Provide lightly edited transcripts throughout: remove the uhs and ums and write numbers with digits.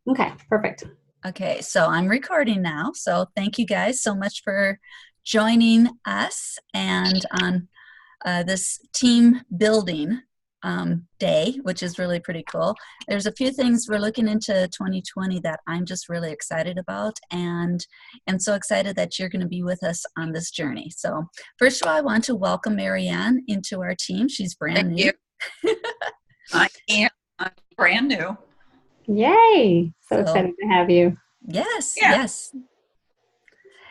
Okay, perfect. Okay, so I'm recording now. So thank you guys so much for joining us and on this team building day, which is really pretty cool. There's a few things we're looking into 2020 that I'm just really excited about, and I'm so excited that you're going to be with us on this journey. So first of all, I want to welcome Marianne into our team. She's Thank brand new. you. I am. I'm brand new. Yay! So So excited to have you. yes, Yeah. yes.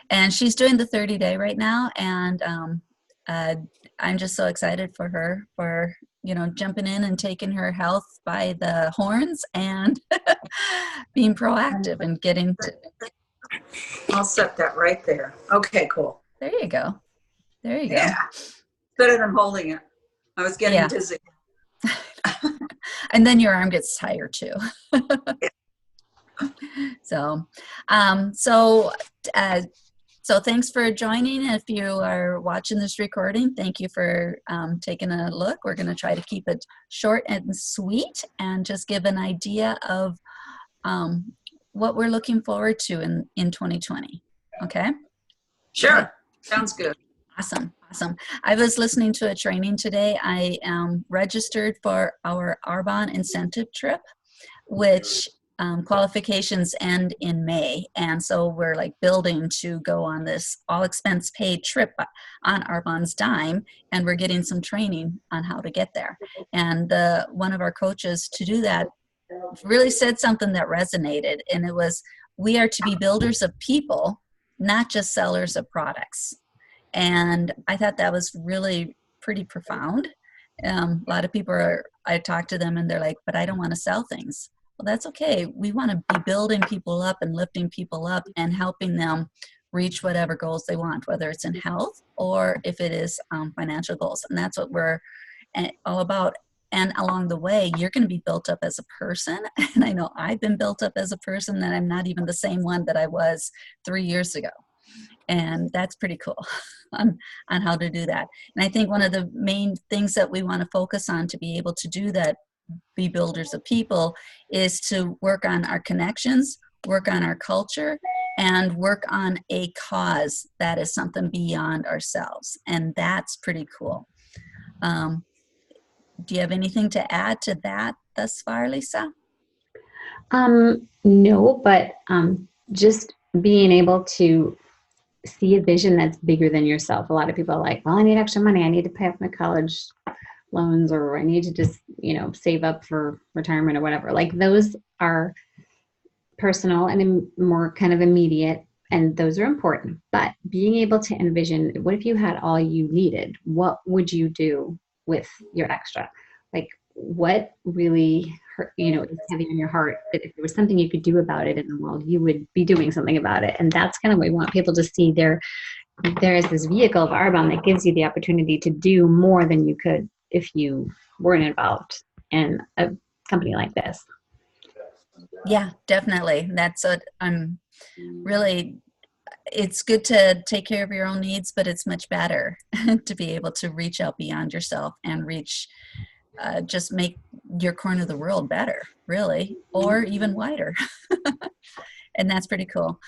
And she's doing the 30 day right now, and uh, I'm just so excited for her for jumping in and taking her health by the horns and being proactive and getting to, I'll set that right there. Okay, cool. there you go, there you go. Yeah. Better than holding it. I was getting Yeah. dizzy. And then your arm gets tired too. So uh, so thanks for joining. If you are watching this recording, thank you for taking a look. We're going to try to keep it short and sweet and just give an idea of what we're looking forward to in 2020. Okay? Sure. Okay. Sounds good. Awesome. Awesome. I was listening to a training today. I am registered for our Arbonne incentive trip, which qualifications end in May. And so we're like building to go on this all expense paid trip on Arbonne's dime. And we're getting some training on how to get there. And one of our coaches to do that really said something that resonated. And it was, we are to be builders of people, not just sellers of products. And I thought that was really pretty profound. A lot of people I talk to them and they're like, but I don't want to sell things. Well, that's okay. We want to be building people up and lifting people up and helping them reach whatever goals they want, whether it's in health or if it is financial goals. And that's what we're all about. And along the way, you're going to be built up as a person. And I know I've been built up as a person, and I'm not even the same one that I was 3 years ago. And that's pretty cool on how to do that. And I think one of the main things that we want to focus on to be able to do that, be builders of people, is to work on our connections, work on our culture, and work on a cause that is something beyond ourselves. And that's pretty cool. Do you have anything to add to that thus far, Lisa? No, but just being able to see a vision that's bigger than yourself. A lot of people are like, well, I need extra money. I need to pay off my college loans, or I need to just, save up for retirement or whatever. Like those are personal and more kind of immediate, and those are important. But being able to envision, what if you had all you needed? What would you do with your extra? Like what really hurt, is heavy on your heart, that if there was something you could do about it in the world, you would be doing something about it. And that's kind of what we want people to see. There is this vehicle of Arbonne that gives you the opportunity to do more than you could if you weren't involved in a company like this. Yeah, definitely. That's what I'm really, it's good to take care of your own needs, but it's much better to be able to reach out beyond yourself and reach, just make your corner of the world better, really, or even wider. And that's pretty cool.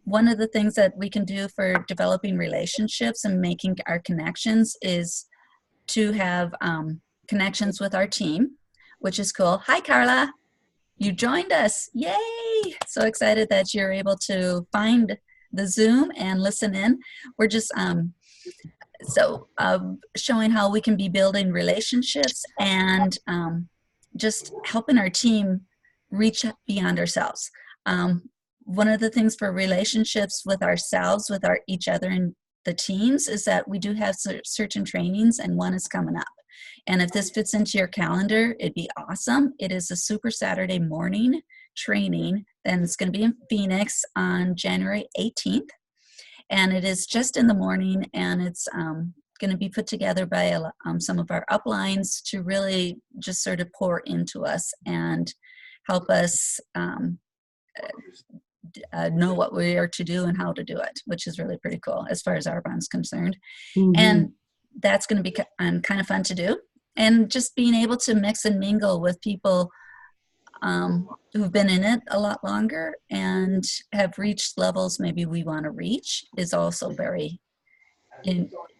One of the things that we can do for developing relationships and making our connections is to have connections with our team, which is cool. Hi, Carla. You joined us. Yay! So excited that you're able to find the Zoom and listen in. We're just showing how we can be building relationships and just helping our team reach beyond ourselves. One of the things for relationships with ourselves, with each other and the teams, is that we do have certain trainings, and one is coming up. And if this fits into your calendar, it'd be awesome. It is a Super Saturday morning training, and it's going to be in Phoenix on January 18th. And it is just in the morning, and it's going to be put together by some of our uplines to really just sort of pour into us and help us know what we are to do and how to do it, which is really pretty cool as far as Arbonne's concerned. Mm-hmm. And that's going to be kind of fun to do. And just being able to mix and mingle with people who've been in it a lot longer and have reached levels maybe we want to reach is also very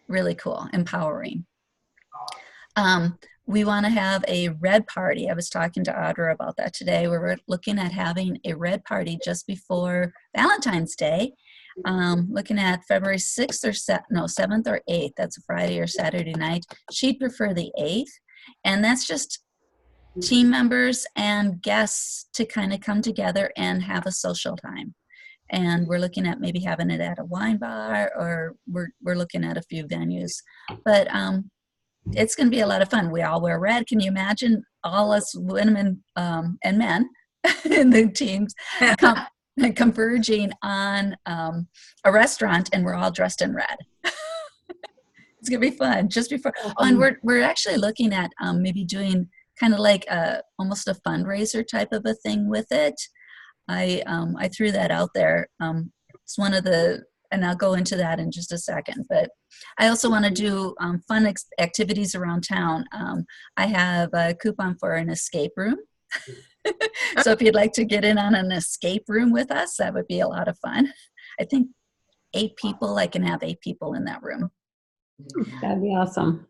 really cool, empowering. We want to have a red party. I was talking to Audra about that today. We're looking at having a red party just before Valentine's Day, looking at February 6th or 7th or 8th. That's a Friday or Saturday night. She'd prefer the 8th. And that's just team members and guests to kind of come together and have a social time. And we're looking at maybe having it at a wine bar, or we're looking at a few venues. But it's going to be a lot of fun. We all wear red. Can you imagine all us women and men in the teams converging on a restaurant, and we're all dressed in red? It's going to be fun. Just before, and we're actually looking at maybe doing kind of like almost a fundraiser type of a thing with it. I threw that out there. It's one of the, and I'll go into that in just a second, but I also want to do fun activities around town. I have a coupon for an escape room. So if you'd like to get in on an escape room with us, that would be a lot of fun. I think 8 people, I can have 8 people in that room. That'd be awesome.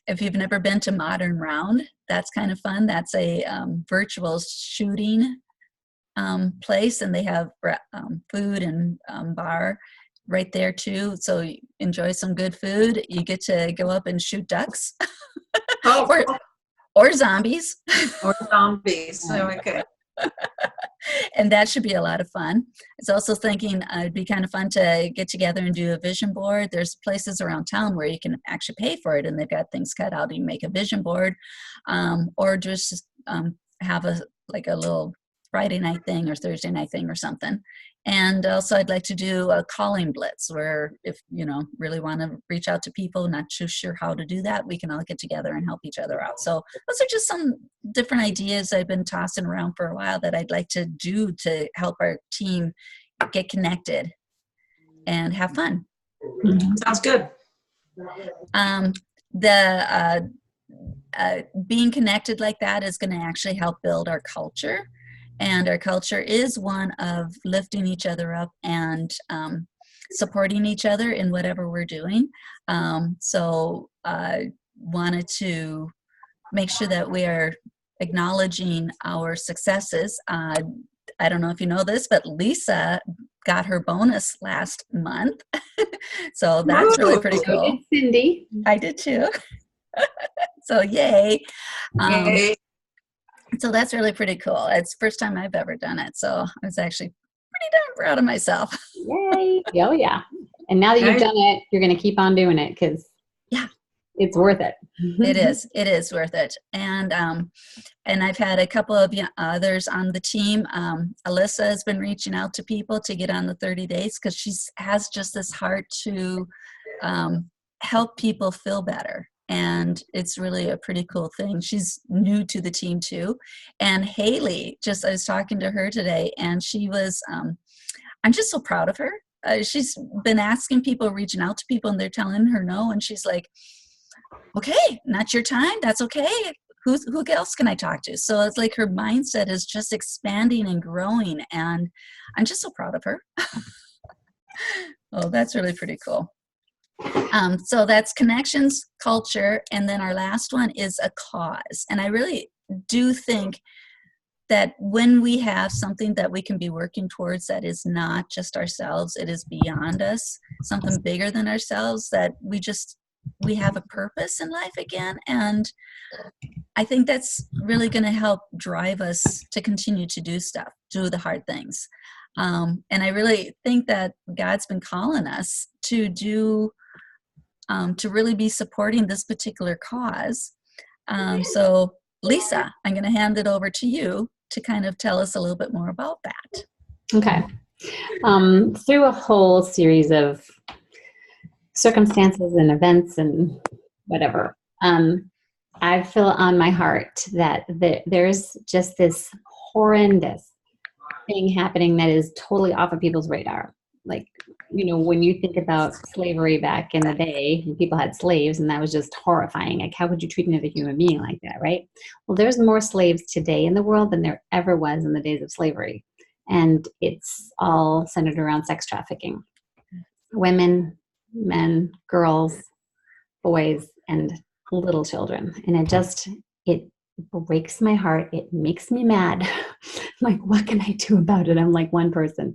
If you've never been to Modern Round, that's kind of fun. That's a virtual shooting place, and they have food and bar right there too. So you enjoy some good food. You get to go up and shoot ducks. Or zombies. Or zombies. Okay. And that should be a lot of fun. It's also thinking it'd be kind of fun to get together and do a vision board. There's places around town where you can actually pay for it, and they've got things cut out. You can make a vision board, or just have a little Friday night thing or Thursday night thing or something. And also I'd like to do a calling blitz where if, really want to reach out to people, not too sure how to do that, we can all get together and help each other out. So those are just some different ideas I've been tossing around for a while that I'd like to do to help our team get connected and have fun. Sounds good. Being connected like that is going to actually help build our culture. And our culture is one of lifting each other up and supporting each other in whatever we're doing. So I wanted to make sure that we are acknowledging our successes. I don't know if you know this, but Lisa got her bonus last month. So that's really pretty cool. So did Cindy. I did too. So yay. Yay. So that's really pretty cool. It's the first time I've ever done it. So I was actually pretty darn proud of myself. Yay. Oh, yeah. And now that you've done it, you're going to keep on doing it because it's worth it. It is. It is worth it. And I've had a couple of others on the team. Alyssa has been reaching out to people to get on the 30 days because she has just this heart to help people feel better. And it's really a pretty cool thing. She's new to the team too. And Haley, I was talking to her today, and she was, I'm just so proud of her. She's been asking people, reaching out to people, and they're telling her no. And she's like, okay, not your time. That's okay. Who else can I talk to? So it's like her mindset is just expanding and growing. And I'm just so proud of her. Oh, that's really pretty cool. So that's connections, culture, and then our last one is a cause. And I really do think that when we have something that we can be working towards that is not just ourselves, it is beyond us, something bigger than ourselves, that we have a purpose in life again. And I think that's really going to help drive us to continue to do the hard things. And I really think that God's been calling us to really be supporting this particular cause. So Lisa, I'm going to hand it over to you to kind of tell us a little bit more about that. Okay. Through a whole series of circumstances and events and whatever, I feel on my heart that there's just this horrendous thing happening that is totally off of people's radar. like, when you think about slavery back in the day, when people had slaves, and that was just horrifying. Like, how could you treat another human being like that, right? Well, there's more slaves today in the world than there ever was in the days of slavery. And it's all centered around sex trafficking. Women, men, girls, boys, and little children. And it breaks my heart. It makes me mad. Like, what can I do about it? I'm like one person.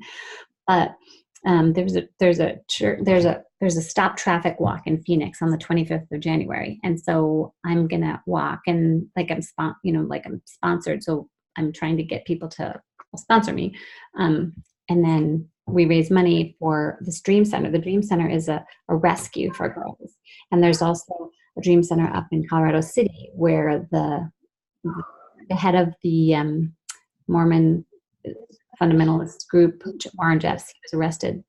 But there's a stop traffic walk in Phoenix on the 25th of January, and so I'm gonna walk, and like I'm sponsored, so I'm trying to get people to sponsor me, and then we raise money for this Dream Center. The Dream Center is a rescue for girls, and there's also a Dream Center up in Colorado City where the head of the Mormon fundamentalist group, Warren Jeffs, he was arrested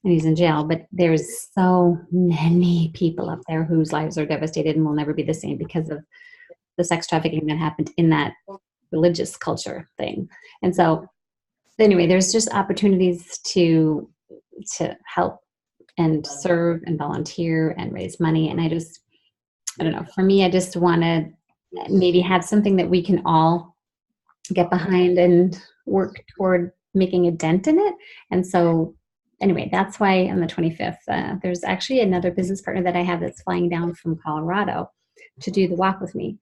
and he's in jail. But there's so many people up there whose lives are devastated and will never be the same because of the sex trafficking that happened in that religious culture thing. And so anyway, there's just opportunities to help and serve and volunteer and raise money. And I don't know, for me, I just want to maybe have something that we can all get behind and work toward making a dent in it. And so anyway, that's why on the 25th, there's actually another business partner that I have that's flying down from Colorado to do the walk with me.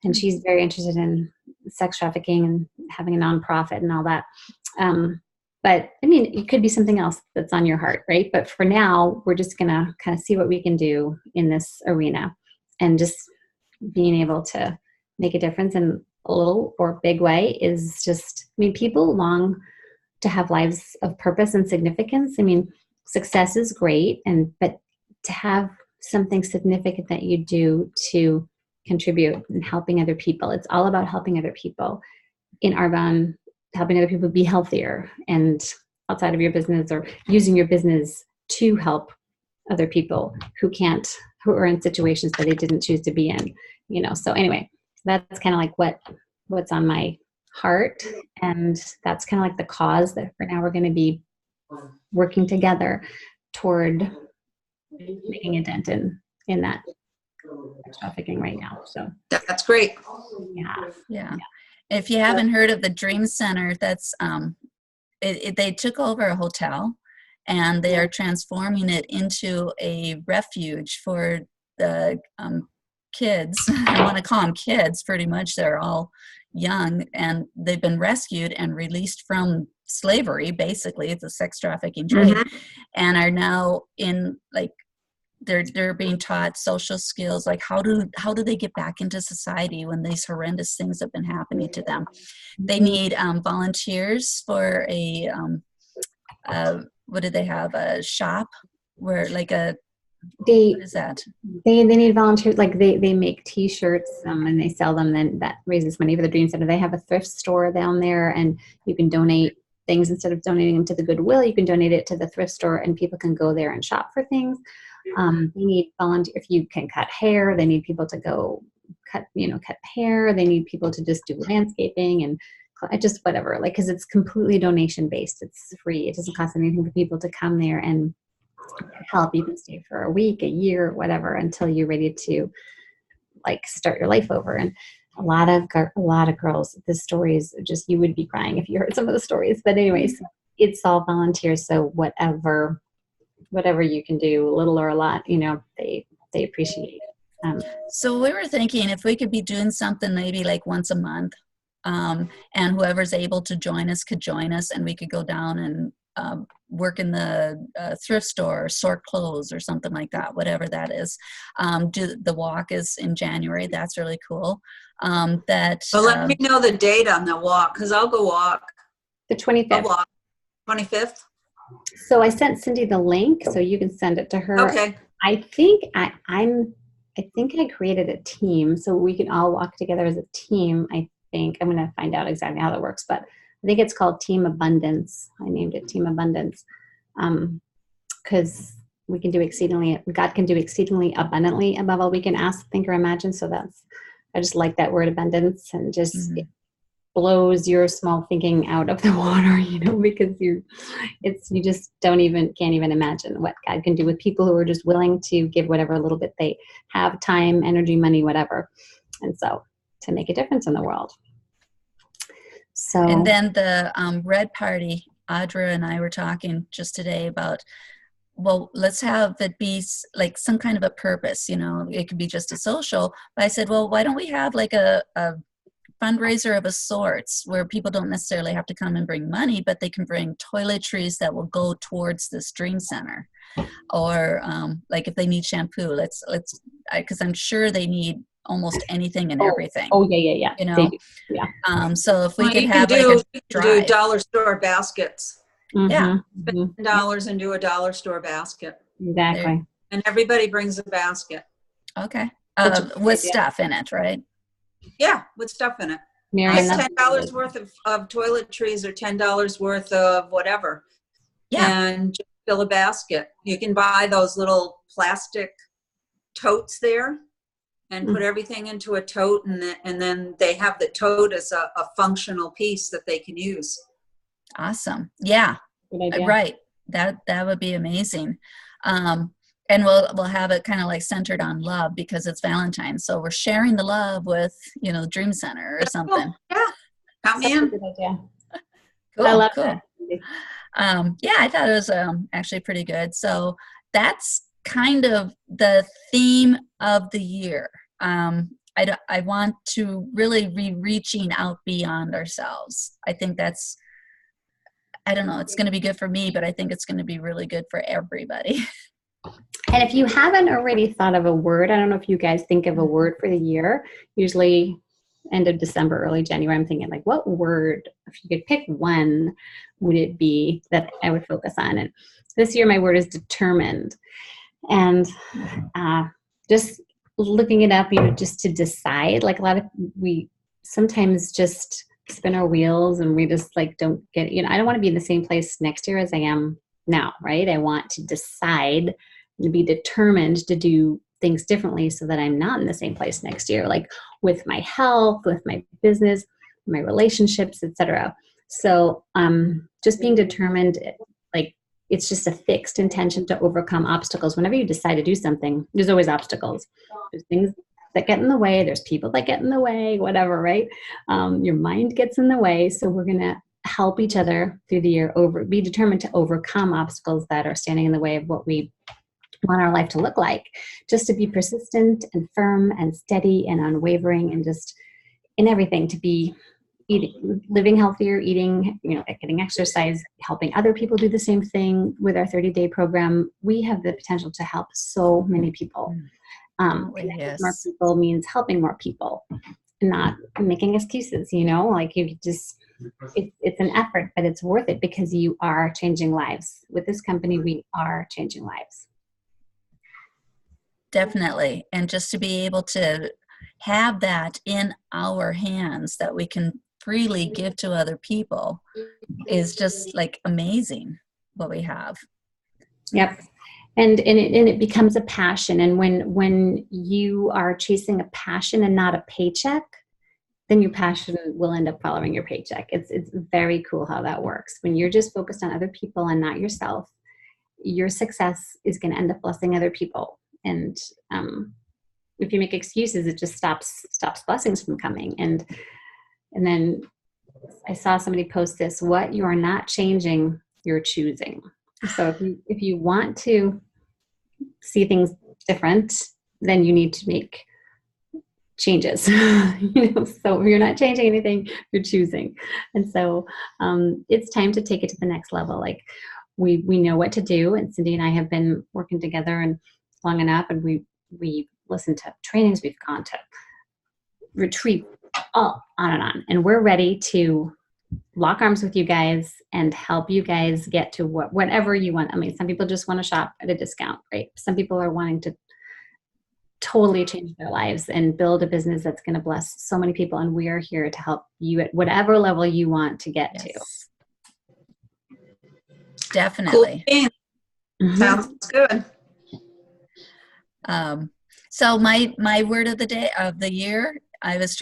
And she's very interested in sex trafficking and having a nonprofit and all that. But I mean, it could be something else that's on your heart, right? But for now, we're just going to kind of see what we can do in this arena, and just being able to make a difference in a little or big way is just, I mean, people long to have lives of purpose and significance. I mean, success is great, but to have something significant that you do to contribute and helping other people, it's all about helping other people in Arbonne, helping other people be healthier, and outside of your business, or using your business to help other people who are in situations that they didn't choose to be in, So anyway, that's kind of like what's on my heart. And that's kind of like the cause that for now we're going to be working together toward making a dent in that trafficking right now. So That's great. Yeah. If you haven't heard of the Dream Center, that's they took over a hotel and they are transforming it into a refuge for the kids. I want to call them kids, pretty much. They're all young, and they've been rescued and released from slavery. Basically, it's a sex trafficking trade, and are now in they're being taught social skills, like how do they get back into society when these horrendous things have been happening to them. They need volunteers for a what do they have, a shop where what is that? They need volunteers. Like they make T-shirts and they sell them. Then that raises money for the Dream Center. They have a thrift store down there, and you can donate things. Instead of donating them to the Goodwill, you can donate it to the thrift store, and people can go there and shop for things. They need volunteers. If you can cut hair, they need people to go cut hair. They need people to just do landscaping and just whatever. Because it's completely donation based. It's free. It doesn't cost anything for people to come there and help. You can stay for a week, a year, whatever, until you're ready to start your life over. And a lot of girls, the stories, just, you would be crying if you heard some of the stories. But anyways, it's all volunteers. So whatever you can do, little or a lot, they appreciate it. So we were thinking if we could be doing something maybe like once a month, and whoever's able to join us could join us, and we could go down and work in the thrift store, sort clothes or something like that, whatever that is. The walk is in January. That's really cool. Well, let me know the date on the walk, because I'll go walk. The 25th. I'll walk. 25th? So I sent Cindy the link, so you can send it to her. Okay. I think I created a team, so we can all walk together as a team. I think I'm going to find out exactly how that works, but I think it's called Team Abundance. I named it Team Abundance because God can do exceedingly abundantly above all we can ask, think, or imagine. So I just like that word abundance, and just blows your small thinking out of the water, because you just can't even imagine what God can do with people who are just willing to give whatever little bit they have, time, energy, money, whatever. And so to make a difference in the world. So, and then the Red Party, Audra and I were talking just today about, well, let's have it be like some kind of a purpose, it could be just a social. But I said, well, why don't we have like a fundraiser of a sorts where people don't necessarily have to come and bring money, but they can bring toiletries that will go towards this dream center. Or like if they need shampoo, because I'm sure they need almost anything and everything. Oh yeah. Yeah. So if we Well, could you have can like a do drive. dollar store baskets. Yeah. Spend $10 and do a dollar store basket. Exactly. And everybody brings a basket. Okay. That's a With idea. Stuff in it, right? Yeah, with stuff in it. Marion, It's $10 worth of toiletries or $10 worth of whatever. Yeah. And just fill a basket. You can buy those little plastic totes there and put everything into a tote, and then they have the tote as a functional piece that they can use. Awesome. Yeah. Good idea. Right. That would be amazing. And we'll have it kind of like centered on love because it's Valentine's. So we're sharing the love with, Dream Center or something. Yeah. Count me That's a in. good idea. Cool. I love cool. that. Yeah, I thought it was actually pretty good. So that's kind of the theme of the year. I want to really be reaching out beyond ourselves. I think that's, I don't know, it's going to be good for me, but I think it's going to be really good for everybody. And if you haven't already thought of a word, I don't know if you guys think of a word for the year. Usually end of December, early January, I'm thinking like, what word, if you could pick one, would it be that I would focus on? And this year my word is determined. And just looking it up, just to decide, like we sometimes just spin our wheels and we just like don't get, I don't want to be in the same place next year as I am now, right? I want to decide and be determined to do things differently so that I'm not in the same place next year, like with my health, with my business, my relationships, etc. So just being determined, like it's just a fixed intention to overcome obstacles. Whenever you decide to do something, there's always obstacles. There's things that get in the way. There's people that get in the way, whatever, right? Your mind gets in the way. So we're going to help each other through the year, be determined to overcome obstacles that are standing in the way of what we want our life to look like, just to be persistent and firm and steady and unwavering and just in everything, to be living healthier, eating, getting exercise, helping other people do the same thing. With our 30-day program, we have the potential to help so many people. Yes. More people means helping more people, not making excuses, like you just, it's an effort, but it's worth it because you are changing lives. With this company, we are changing lives. Definitely. And just to be able to have that in our hands that we can freely give to other people is just like amazing what we have. Yep. And it becomes a passion. And when you are chasing a passion and not a paycheck, then your passion will end up following your paycheck. It's very cool how that works. When you're just focused on other people and not yourself, your success is going to end up blessing other people. And if you make excuses, it just stops blessings from coming. And then I saw somebody post this: what you are not changing, you're choosing. So if you want to see things different, then you need to make changes. So if you're not changing anything, you're choosing. And so it's time to take it to the next level. Like we know what to do, and Cindy and I have been working together and long enough, and we listened to trainings, we've gone to retreat, all on and on, and we're ready to lock arms with you guys and help you guys get to whatever you want. I mean, some people just want to shop at a discount, right? Some people are wanting to totally change their lives and build a business that's going to bless so many people, and we are here to help you at whatever level you want to get to. Definitely. Cool. Mm-hmm. Sounds good. So my word of the day of the year, I was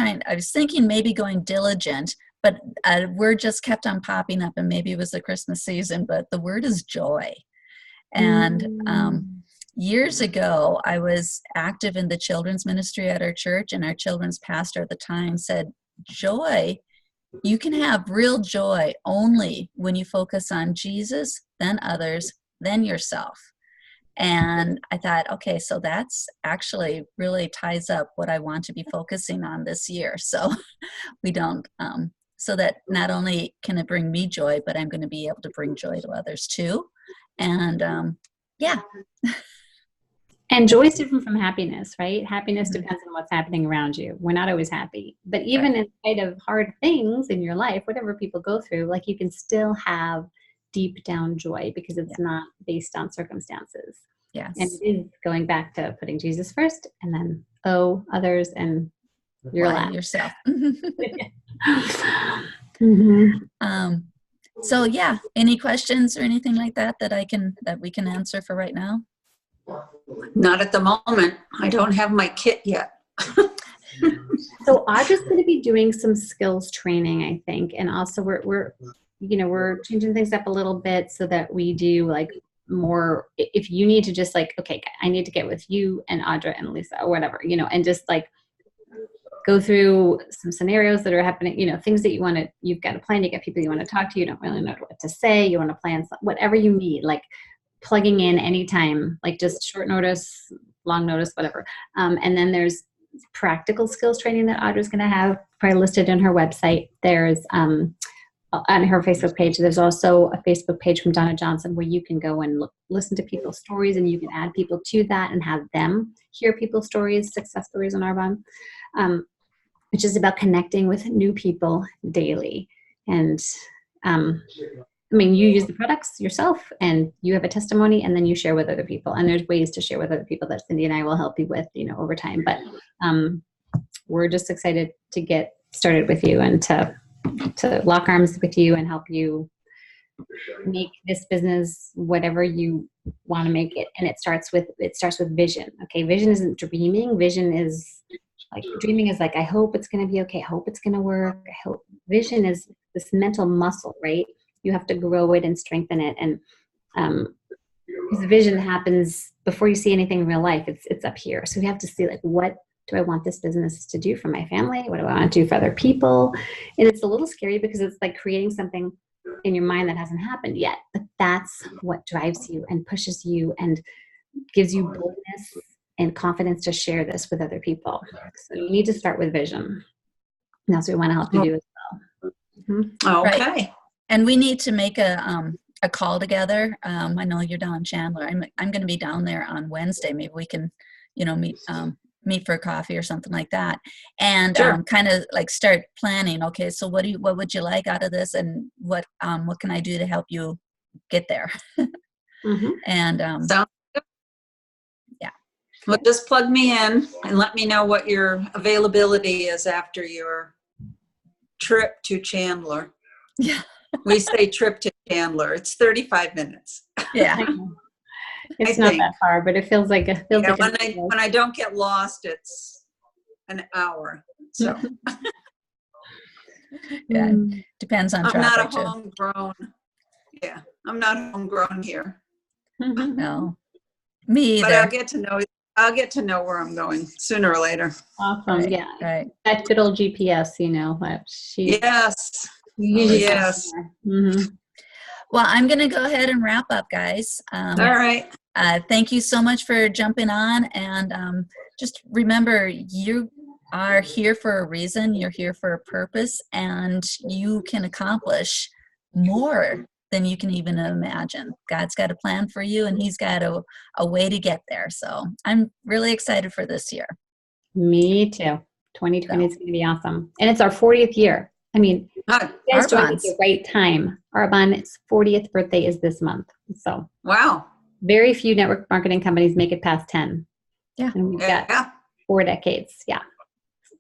thinking maybe going diligent, but a word just kept on popping up, and maybe it was the Christmas season, but the word is joy. And years ago, I was active in the children's ministry at our church, and our children's pastor at the time said, joy, you can have real joy only when you focus on Jesus, then others, then yourself. And I thought, okay, so that's actually really ties up what I want to be focusing on this year. So we don't, so that not only can it bring me joy, but I'm going to be able to bring joy to others too. And yeah. And joy is different from happiness, right? Happiness depends on what's happening around you. We're not always happy. But even in spite of hard things in your life, whatever people go through, like you can still have deep down joy because it's not based on circumstances. Yes. And it is going back to putting Jesus first and then others and your life. Yourself. So yeah, any questions or anything like that that we can answer for right now? Not at the moment. I don't have my kit yet. So Audra's going to be doing some skills training, I think, and also we're changing things up a little bit so that we do like more. If you need to just like, okay, I need to get with you and Audra and Lisa or whatever, and just like go through some scenarios that are happening, things that you've got a plan, you got people you want to talk to, you don't really know what to say, you want to plan whatever you need, like plugging in anytime, like just short notice, long notice, whatever. And then there's practical skills training that Audra's going to have probably listed on her website. There's on her Facebook page. There's also a Facebook page from Donna Johnson where you can go and listen to people's stories, and you can add people to that and have them hear people's stories, success stories on Arbonne, which is about connecting with new people daily. And you use the products yourself and you have a testimony, and then you share with other people. And there's ways to share with other people that Cindy and I will help you with, over time. But we're just excited to get started with you and to lock arms with you and help you make this business whatever you want to make it. And it starts with vision. Okay. Vision isn't dreaming. Vision is like, dreaming is like, I hope it's going to be okay. I hope it's going to work. I hope. Vision is this mental muscle, right? You have to grow it and strengthen it. And because vision happens before you see anything in real life. It's up here. So we have to see, like, what do I want this business to do for my family? What do I want to do for other people? And it's a little scary because it's like creating something in your mind that hasn't happened yet. But that's what drives you and pushes you and gives you boldness and confidence to share this with other people. So you need to start with vision. And that's what we want to help you do as well. Mm-hmm. Okay. Right. And we need to make a call together. I know you're down in Chandler. I'm going to be down there on Wednesday. Maybe we can, meet for a coffee or something like that, and sure. Kind of like start planning. Okay, so what would you like out of this, and what can I do to help you get there? Mm-hmm. And Sounds good. Yeah. Well, just plug me in and let me know what your availability is after your trip to Chandler. Yeah. We say trip to Chandler. It's 35 minutes. Yeah. It's not that far, but it feels like when I don't get lost, it's an hour. So yeah, depends on traffic. I'm not a homegrown. Yeah, I'm not homegrown here. No, me either. But I'll get to know where I'm going sooner or later. Awesome. Right, Yeah. Right. That good old GPS, Yes. Yes. Mm-hmm. Well, I'm going to go ahead and wrap up, guys. All right. Thank you so much for jumping on. And just remember, you are here for a reason. You're here for a purpose. And you can accomplish more than you can even imagine. God's got a plan for you, and He's got a way to get there. So I'm really excited for this year. Me too. 2020 is going to be awesome. And it's our 40th year. You guys joined at the right time. Arbonne's 40th birthday is this month. So wow. Very few network marketing companies make it past 10. Yeah. And we've got 4 decades. Yeah.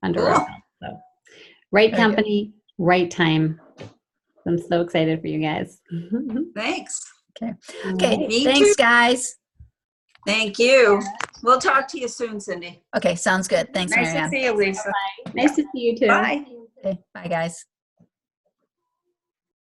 Under cool. our belt. So right Very company, right time. I'm so excited for you guys. Thanks. Okay. Me Thanks, too. Guys. Thank you. We'll talk to you soon, Cindy. Okay. Sounds good. Thanks, Nice Marianne. to see you, Lisa. Nice to see you too. Bye. Okay. Bye, guys.